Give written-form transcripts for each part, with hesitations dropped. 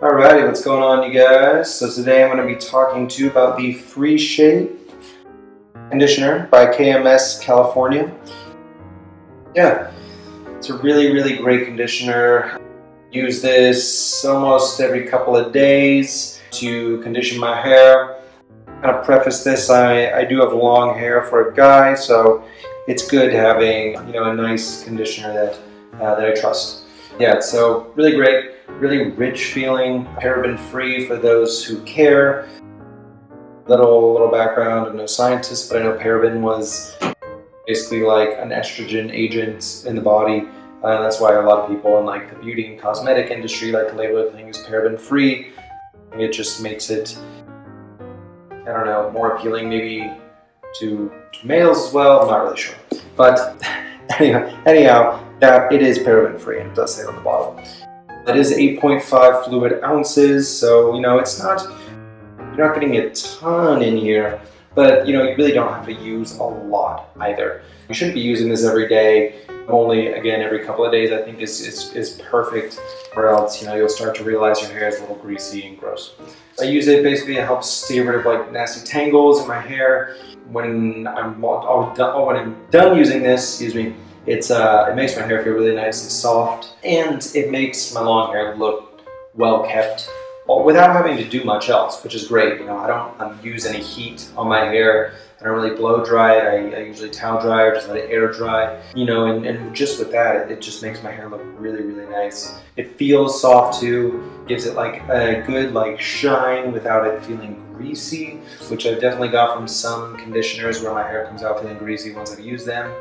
Alrighty, what's going on, you guys? So today I'm going to be talking to you about the Free Shape conditioner by KMS California. Yeah, it's a really great conditioner. Use this almost every couple of days to condition my hair. Kind of preface this, I do have long hair for a guy, so it's good having a nice conditioner that I trust. Yeah, so really great, really rich feeling, paraben free for those who care. Little background, I'm no scientist, but I know paraben was basically like an estrogen agent in the body. And that's why a lot of people in like the beauty and cosmetic industry like to label everything as paraben free. It just makes it, I don't know, more appealing maybe to males as well. I'm not really sure. But anyhow, that it is paraben free, and it does say it on the bottle. It is 8.5 fluid ounces, so it's not, you're not getting a ton in here, but you really don't have to use a lot either. You shouldn't be using this every day. Only, again, every couple of days I think is perfect, or else you'll start to realize your hair is a little greasy and gross. I use it basically to help stay rid of like nasty tangles in my hair. When I'm done using this, it makes my hair feel really nice and soft, and it makes my long hair look well kept without having to do much else, which is great. I don't use any heat on my hair. I don't really blow dry it. I usually towel dry or just let it air dry. And just with that, it just makes my hair look really nice. It feels soft too, gives it like a good shine without it feeling greasy, which I've definitely got from some conditioners where my hair comes out feeling greasy once I've used them.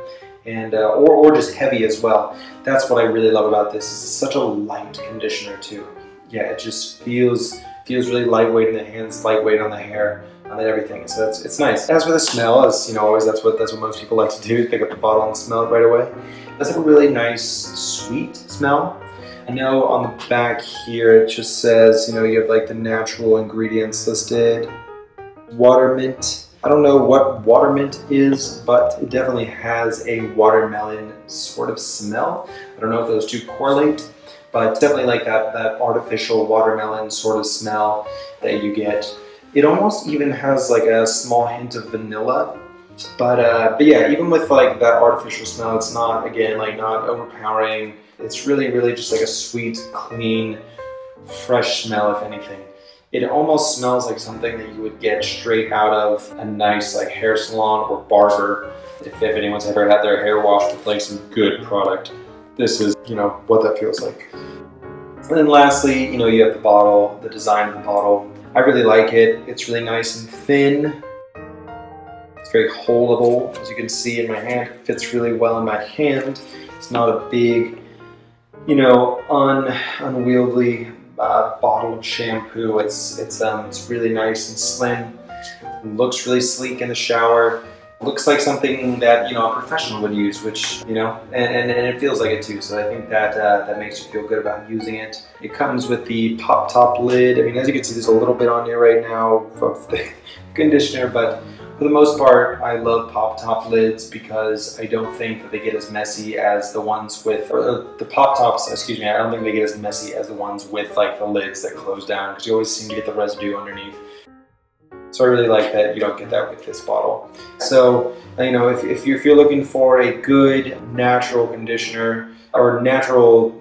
And or just heavy as well. That's what I really love about this. It's such a light conditioner too. Yeah, it just feels really lightweight in the hands, lightweight on the hair, and everything. So it's nice. As for the smell, as always, that's what most people like to do, is pick up the bottle and smell it right away. It does have a really nice, sweet smell. I know on the back here it just says, you have like the natural ingredients listed. Watermint. I don't know what watermint is, but it definitely has a watermelon sort of smell. I don't know if those two correlate, but definitely like that artificial watermelon sort of smell that you get. It almost even has like a small hint of vanilla, but yeah, even with like that artificial smell, it's not, again, like not overpowering. It's really just like a sweet, clean, fresh smell, if anything. It almost smells like something that you would get straight out of a nice like hair salon or barber. If anyone's ever had their hair washed with like some good product, this is, what that feels like. And then lastly, you have the bottle, the design of the bottle. I really like it. It's really nice and thin. It's very holdable. As you can see in my hand, it fits really well in my hand. It's not a big, unwieldy bottle of shampoo. It's really nice and slim. It looks really sleek in the shower. It looks like something that a professional would use, which and it feels like it too. So I think that makes you feel good about using it. It comes with the pop top lid. I mean, as you can see, there's a little bit on here right now of the conditioner, but for the most part, I love pop top lids because I don't think that they get as messy as the ones with, or the pop tops, excuse me, I don't think they get as messy as the ones with like the lids that close down, because you always seem to get the residue underneath. So I really like that you don't get that with this bottle. So, if you're looking for a good natural conditioner, or natural,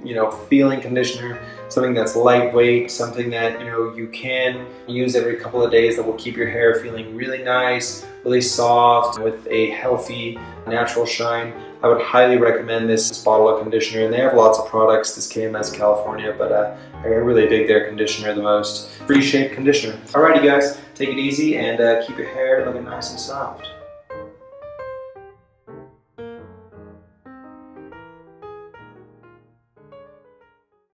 feeling conditioner, something that's lightweight, something that, you can use every couple of days that will keep your hair feeling really nice, really soft, with a healthy, natural shine, I would highly recommend this bottle of conditioner. And they have lots of products, this KMS California, but I really dig their conditioner the most. Free Shape conditioner. Alrighty guys, take it easy and keep your hair looking nice and soft.